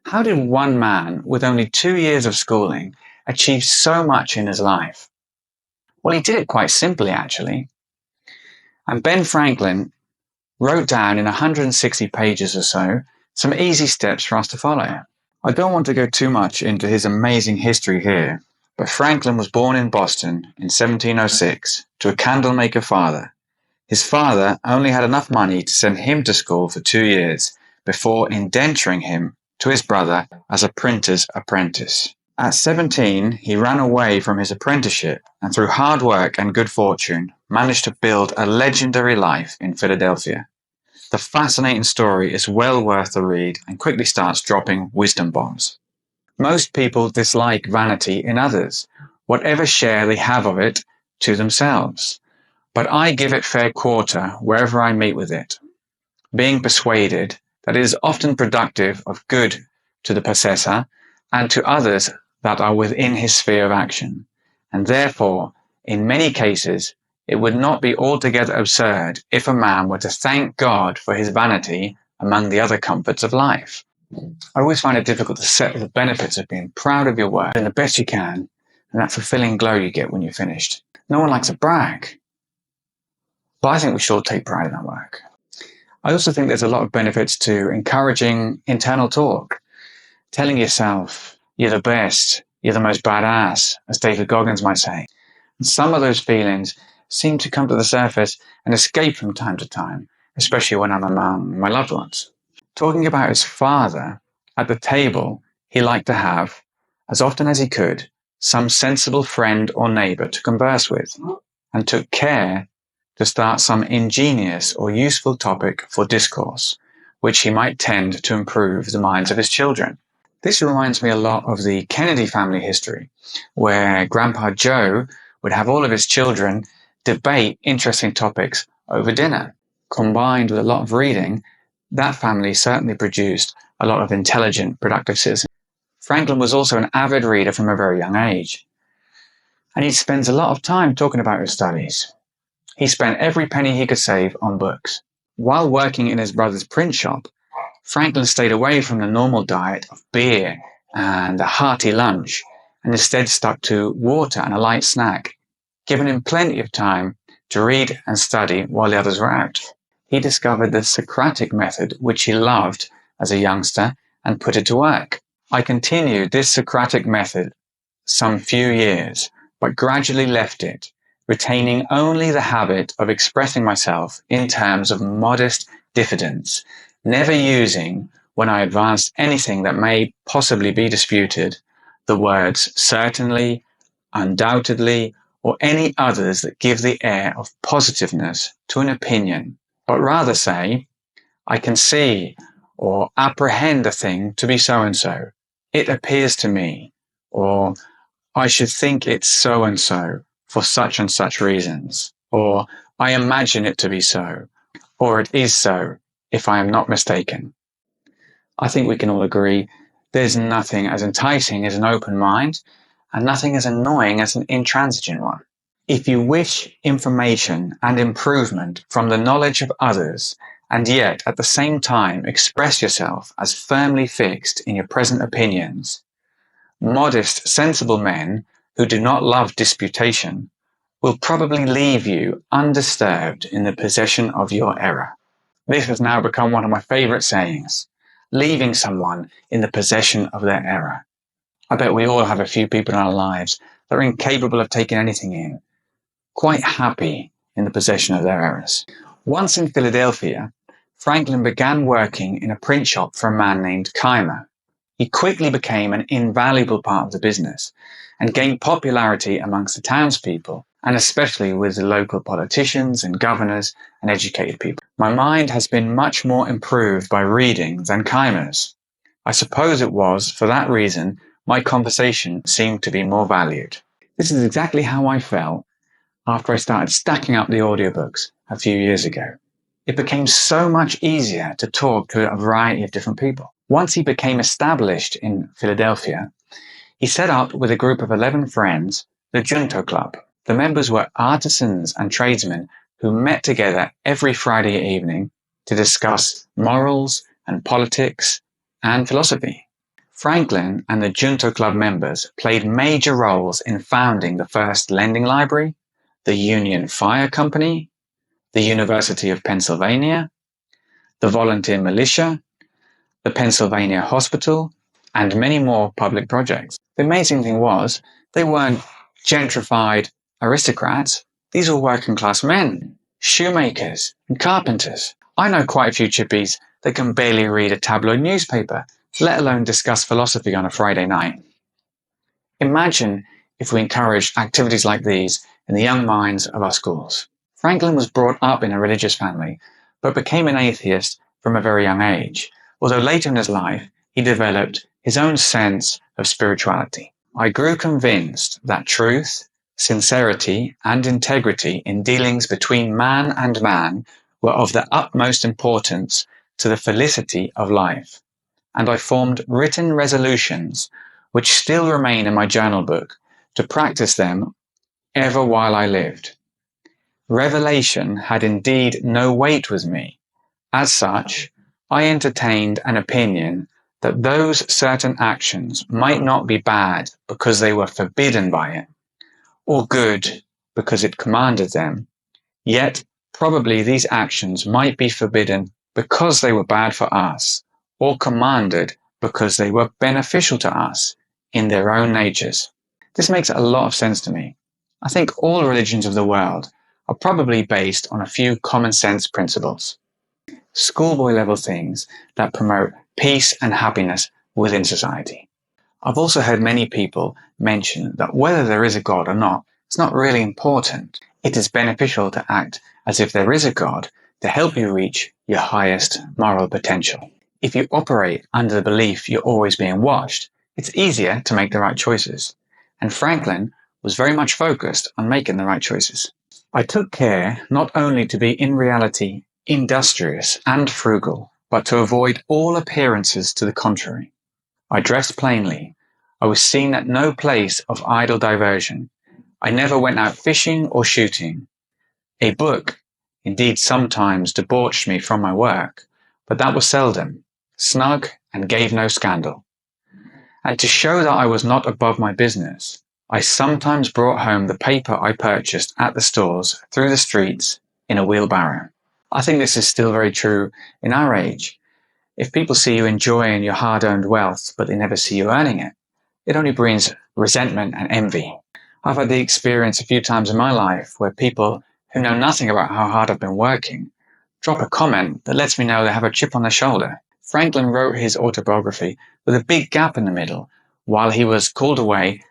How did one man with only 2 years of schooling achieve so much in his life? Well, he did it quite simply, actually. And Ben Franklin wrote down in 160 pages or so some easy steps for us to follow. I don't want to go too much into his amazing history here, but Franklin was born in Boston in 1706 to a candlemaker father. His father only had enough money to send him to school for 2 years before indenturing him to his brother as a printer's apprentice. At 17, he ran away from his apprenticeship and through hard work and good fortune managed to build a legendary life in Philadelphia. The fascinating story is well worth the read and quickly starts dropping wisdom bombs. Most people dislike vanity in others, whatever share they have of it to themselves. But I give it fair quarter wherever I meet with it, being persuaded that it is often productive of good to the possessor and to others that are within his sphere of action, and therefore, in many cases, it would not be altogether absurd if a man were to thank God for his vanity among the other comforts of life. I always find it difficult to set the benefits of being proud of your work, doing the best you can, and that fulfilling glow you get when you're finished. No one likes to brag, but I think we should all take pride in our work. I also think there's a lot of benefits to encouraging internal talk, telling yourself you're the best, you're the most badass, as David Goggins might say. And some of those feelings seem to come to the surface and escape from time to time, especially when I'm among my loved ones. Talking about his father, at the table, he liked to have, as often as he could, some sensible friend or neighbour to converse with, and took care to start some ingenious or useful topic for discourse, which he might tend to improve the minds of his children. This reminds me a lot of the Kennedy family history, where Grandpa Joe would have all of his children debate interesting topics over dinner. Combined with a lot of reading, that family certainly produced a lot of intelligent, productive citizens. Franklin was also an avid reader from a very young age, and he spends a lot of time talking about his studies. He spent every penny he could save on books. While working in his brother's print shop, Franklin stayed away from the normal diet of beer and a hearty lunch, and instead stuck to water and a light snack, giving him plenty of time to read and study while the others were out. He discovered the Socratic method, which he loved as a youngster, and put it to work. I continued this Socratic method some few years, but gradually left it, retaining only the habit of expressing myself in terms of modest diffidence, never using, when I advanced anything that may possibly be disputed, the words certainly, undoubtedly, or any others that give the air of positiveness to an opinion, but rather say, I can see or apprehend a thing to be so-and-so. It appears to me, or I should think it's so-and-so for such and such reasons, or I imagine it to be so, or it is so, if I am not mistaken. I think we can all agree there's nothing as enticing as an open mind, and nothing as annoying as an intransigent one. If you wish information and improvement from the knowledge of others, and yet at the same time express yourself as firmly fixed in your present opinions, modest, sensible men who do not love disputation will probably leave you undisturbed in the possession of your error. This has now become one of my favourite sayings, leaving someone in the possession of their error. I bet we all have a few people in our lives that are incapable of taking anything in, quite happy in the possession of their errors. Once in Philadelphia, Franklin began working in a print shop for a man named Keimer. He quickly became an invaluable part of the business and gained popularity amongst the townspeople, and especially with the local politicians and governors and educated people. My mind has been much more improved by reading than Keimer's. I suppose it was for that reason my conversation seemed to be more valued. This is exactly how I felt after I started stacking up the audiobooks a few years ago. It became so much easier to talk to a variety of different people. Once he became established in Philadelphia, he set up with a group of 11 friends the Junto Club. The members were artisans and tradesmen who met together every Friday evening to discuss morals and politics and philosophy. Franklin and the Junto Club members played major roles in founding the first lending library, the Union Fire Company, the University of Pennsylvania, the Volunteer Militia, the Pennsylvania Hospital, and many more public projects. The amazing thing was, they weren't gentrified aristocrats. These were working class men, shoemakers and carpenters. I know quite a few chippies that can barely read a tabloid newspaper, let alone discuss philosophy on a Friday night. Imagine if we encouraged activities like these in the young minds of our schools. Franklin was brought up in a religious family, but became an atheist from a very young age, although later in his life he developed his own sense of spirituality. I grew convinced that truth, sincerity, and integrity in dealings between man and man were of the utmost importance to the felicity of life, and I formed written resolutions, which still remain in my journal book, to practice them ever while I lived. Revelation had indeed no weight with me. As such, I entertained an opinion that those certain actions might not be bad because they were forbidden by it, or good because it commanded them, yet probably these actions might be forbidden because they were bad for us, or commanded because they were beneficial to us in their own natures. This makes a lot of sense to me. I think all religions of the world are probably based on a few common sense principles. Schoolboy level things that promote peace and happiness within society. I've also heard many people mention that whether there is a God or not, it's not really important. It is beneficial to act as if there is a God to help you reach your highest moral potential. If you operate under the belief you're always being watched, it's easier to make the right choices. And Franklin was very much focused on making the right choices. I took care not only to be in reality industrious and frugal, but to avoid all appearances to the contrary. I dressed plainly. I was seen at no place of idle diversion. I never went out fishing or shooting. A book, indeed, sometimes debauched me from my work, but that was seldom, snug, and gave no scandal. And to show that I was not above my business, I sometimes brought home the paper I purchased at the stores through the streets in a wheelbarrow. I think this is still very true in our age. If people see you enjoying your hard-earned wealth, but they never see you earning it, it only brings resentment and envy. I've had the experience a few times in my life where people who know nothing about how hard I've been working drop a comment that lets me know they have a chip on their shoulder. Franklin wrote his autobiography with a big gap in the middle while he was called away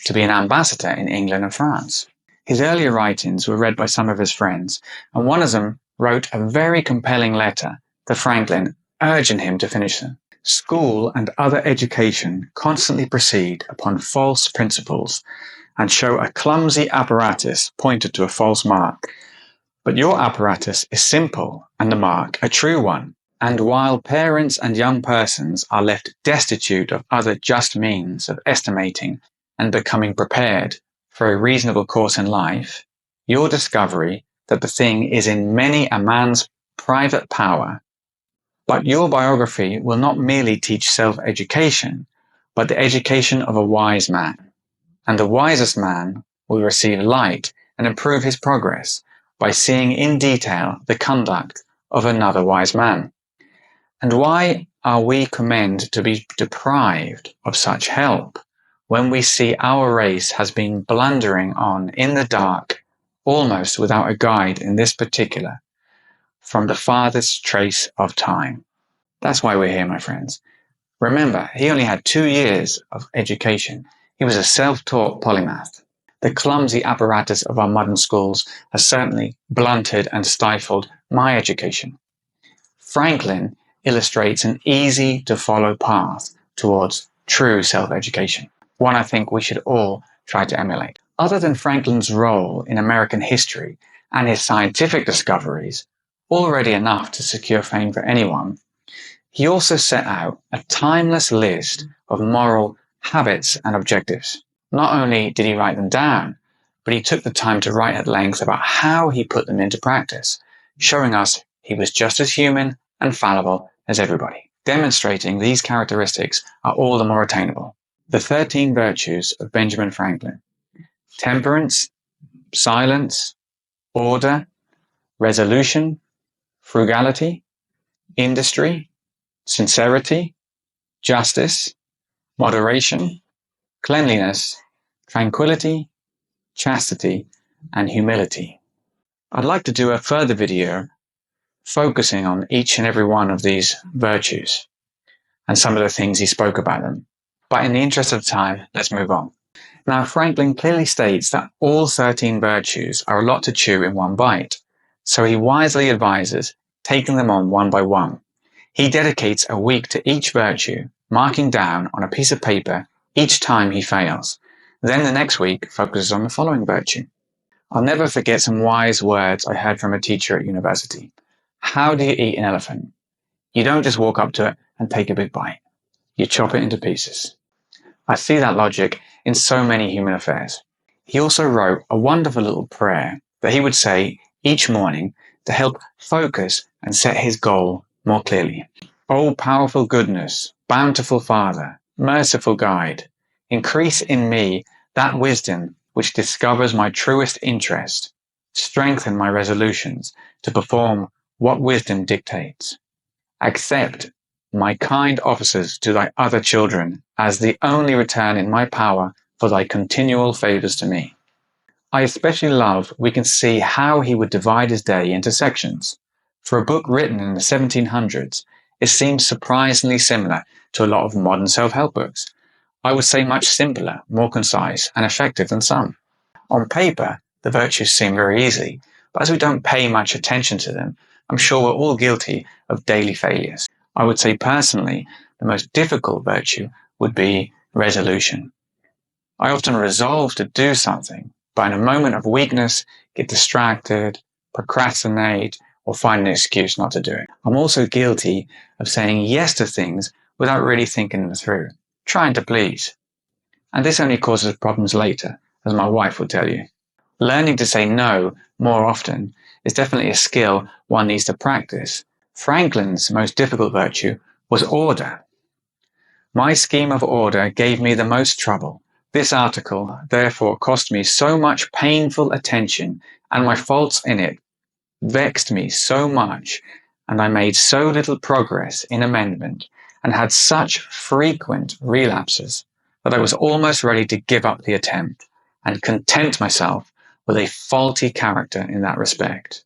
to be an ambassador in England and France. His earlier writings were read by some of his friends, and one of them wrote a very compelling letter to Franklin urging him to finish them. School and other education constantly proceed upon false principles and show a clumsy apparatus pointed to a false mark. But your apparatus is simple and the mark a true one. And while parents and young persons are left destitute of other just means of estimating and becoming prepared for a reasonable course in life, your discovery that the thing is in many a man's private power. But your biography will not merely teach self-education, but the education of a wise man. And the wisest man will receive light and improve his progress by seeing in detail the conduct of another wise man. And why are we commended to be deprived of such help when we see our race has been blundering on in the dark, almost without a guide in this particular, from the farthest trace of time? That's why we're here, my friends. Remember, he only had 2 years of education. He was a self-taught polymath. The clumsy apparatus of our modern schools has certainly blunted and stifled my education. Franklin illustrates an easy-to-follow path towards true self-education, one I think we should all try to emulate. Other than Franklin's role in American history and his scientific discoveries, already enough to secure fame for anyone, he also set out a timeless list of moral habits and objectives. Not only did he write them down, but he took the time to write at length about how he put them into practice, showing us he was just as human and fallible as everybody. demonstrating these characteristics are all the more attainable. The 13 virtues of Benjamin Franklin: temperance, silence, order, resolution, frugality, industry, sincerity, justice, moderation, cleanliness, tranquility, chastity, and humility. I'd like to do a further video focusing on each and every one of these virtues and some of the things he spoke about them. But in the interest of time, let's move on. Now, Franklin clearly states that all 13 virtues are a lot to chew in one bite, so he wisely advises taking them on one by one. He dedicates a week to each virtue, marking down on a piece of paper each time he fails. Then the next week focuses on the following virtue. I'll never forget some wise words I heard from a teacher at university. How do you eat an elephant? You don't just walk up to it and take a big bite. You chop it into pieces. I see that logic in so many human affairs. He also wrote a wonderful little prayer that he would say each morning to help focus and set his goal more clearly. O powerful goodness, bountiful Father, merciful guide, increase in me that wisdom which discovers my truest interest, strengthen my resolutions to perform what wisdom dictates. Accept my kind offices to thy other children as the only return in my power for thy continual favours to me. I especially love we can see how he would divide his day into sections. For a book written in the 1700s, it seems surprisingly similar to a lot of modern self-help books. I would say much simpler, more concise, and effective than some. On paper, the virtues seem very easy, but as we don't pay much attention to them, I'm sure we're all guilty of daily failures. I would say personally, the most difficult virtue would be resolution. I often resolve to do something, but in a moment of weakness, get distracted, procrastinate, or find an excuse not to do it. I'm also guilty of saying yes to things without really thinking them through, trying to please. And this only causes problems later, as my wife will tell you. Learning to say no more often is definitely a skill one needs to practice. Franklin's most difficult virtue was order. My scheme of order gave me the most trouble. This article, therefore, cost me so much painful attention, and my faults in it vexed me so much, and I made so little progress in amendment, and had such frequent relapses, that I was almost ready to give up the attempt, and content myself with a faulty character in that respect.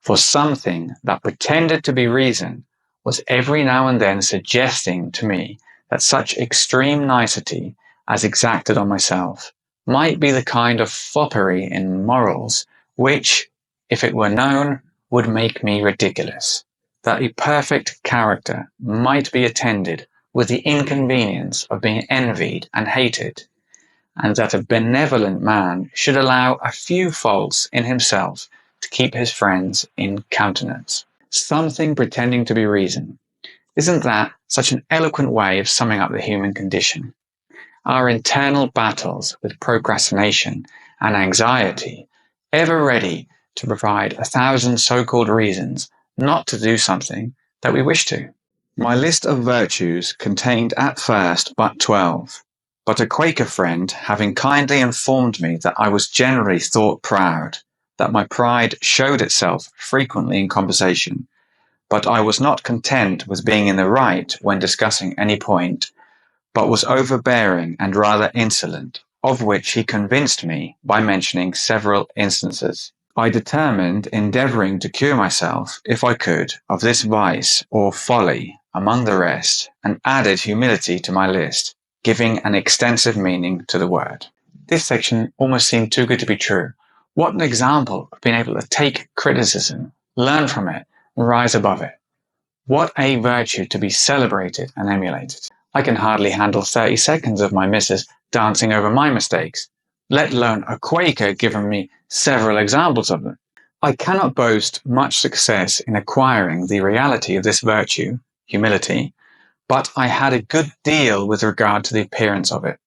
For something that pretended to be reason was every now and then suggesting to me that such extreme nicety as exacted on myself might be the kind of foppery in morals which, if it were known, would make me ridiculous, that a perfect character might be attended with the inconvenience of being envied and hated, and that a benevolent man should allow a few faults in himself to keep his friends in countenance. Something pretending to be reason. Isn't that such an eloquent way of summing up the human condition? Our internal battles with procrastination and anxiety, ever ready to provide 1,000 so-called reasons not to do something that we wish to. My list of virtues contained at first but 12. But a Quaker friend having kindly informed me that I was generally thought proud, that my pride showed itself frequently in conversation, but I was not content with being in the right when discussing any point, but was overbearing and rather insolent, of which he convinced me by mentioning several instances. I determined endeavouring to cure myself, if I could, of this vice or folly among the rest, and added humility to my list, giving an extensive meaning to the word. This section almost seemed too good to be true. What an example of being able to take criticism, learn from it, and rise above it. What a virtue to be celebrated and emulated. I can hardly handle 30 seconds of my missus dancing over my mistakes, let alone a Quaker giving me several examples of them. I cannot boast much success in acquiring the reality of this virtue, humility, but I had a good deal with regard to the appearance of it.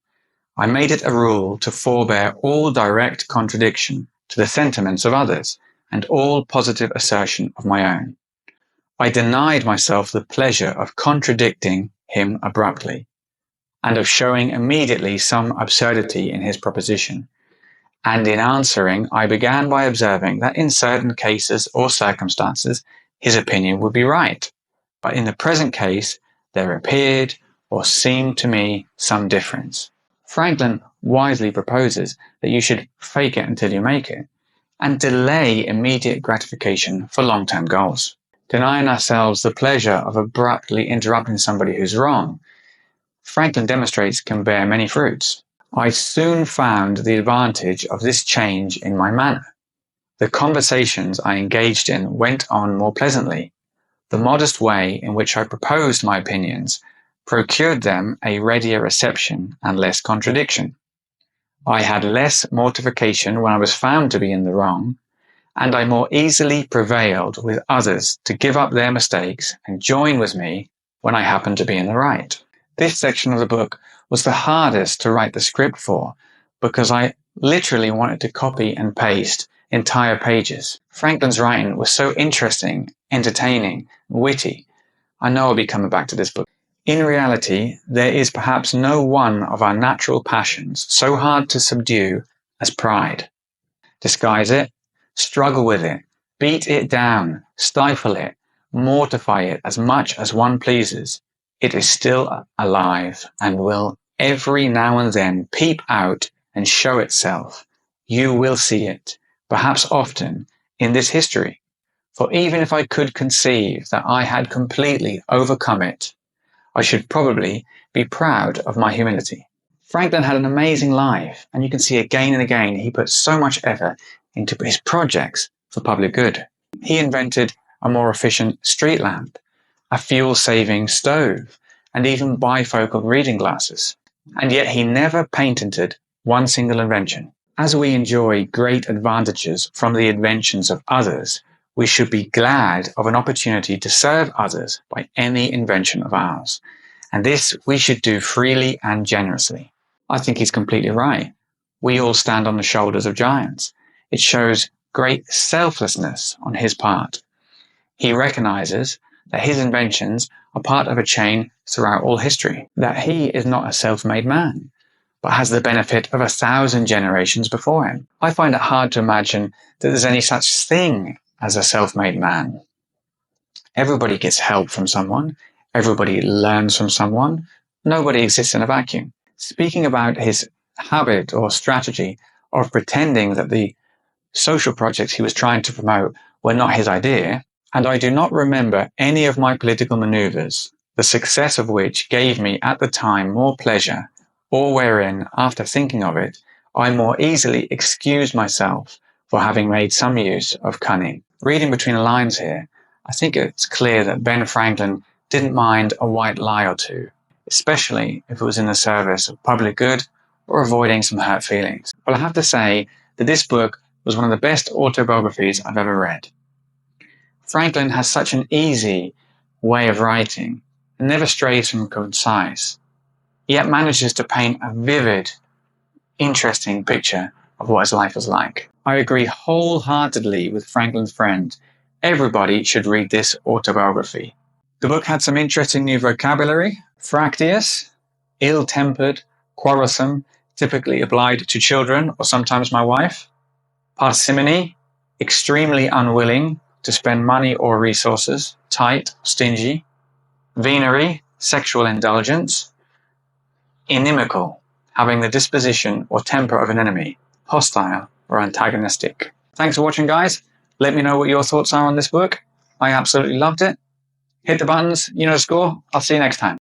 I made it a rule to forbear all direct contradiction to the sentiments of others, and all positive assertion of my own. I denied myself the pleasure of contradicting him abruptly, and of showing immediately some absurdity in his proposition. And in answering, I began by observing that in certain cases or circumstances, his opinion would be right. But in the present case, there appeared or seemed to me some difference. Franklin wisely proposes that you should fake it until you make it, and delay immediate gratification for long-term goals. Denying ourselves the pleasure of abruptly interrupting somebody who's wrong, Franklin demonstrates can bear many fruits. I soon found the advantage of this change in my manner. The conversations I engaged in went on more pleasantly. The modest way in which I proposed my opinions procured them a readier reception and less contradiction. I had less mortification when I was found to be in the wrong, and I more easily prevailed with others to give up their mistakes and join with me when I happened to be in the right. This section of the book was the hardest to write the script for because I literally wanted to copy and paste entire pages. Franklin's writing was so interesting, entertaining, witty. I know I'll be coming back to this book. In reality, there is perhaps no one of our natural passions so hard to subdue as pride. Disguise it, struggle with it, beat it down, stifle it, mortify it as much as one pleases. It is still alive and will every now and then peep out and show itself. You will see it, perhaps often, in this history. For even if I could conceive that I had completely overcome it, I should probably be proud of my humility. Franklin had an amazing life, and you can see again and again he put so much effort into his projects for public good. He invented a more efficient street lamp, a fuel-saving stove, and even bifocal reading glasses. And yet he never patented one single invention. As we enjoy great advantages from the inventions of others, we should be glad of an opportunity to serve others by any invention of ours. And this we should do freely and generously. I think he's completely right. We all stand on the shoulders of giants. It shows great selflessness on his part. He recognizes that his inventions are part of a chain throughout all history, that he is not a self-made man, but has the benefit of 1,000 generations before him. I find it hard to imagine that there's any such thing as a self-made man. Everybody gets help from someone. Everybody learns from someone. Nobody exists in a vacuum. Speaking about his habit or strategy of pretending that the social projects he was trying to promote were not his idea, and I do not remember any of my political maneuvers, the success of which gave me at the time more pleasure, or wherein, after thinking of it, I more easily excused myself for having made some use of cunning. Reading between the lines here, I think it's clear that Ben Franklin didn't mind a white lie or two, especially if it was in the service of public good or avoiding some hurt feelings. But I have to say that this book was one of the best autobiographies I've ever read. Franklin has such an easy way of writing and never strays from concise, yet manages to paint a vivid, interesting picture of what his life was like. I agree wholeheartedly with Franklin's friend. Everybody should read this autobiography. The book had some interesting new vocabulary. Fractious, ill-tempered, quarrelsome, typically applied to children or sometimes my wife. Parsimony, extremely unwilling to spend money or resources, tight, stingy. Venery, sexual indulgence. Inimical, having the disposition or temper of an enemy, hostile or antagonistic. Thanks for watching, guys. Let me know what your thoughts are on this book. I absolutely loved it. Hit the buttons, you know the score. I'll see you next time.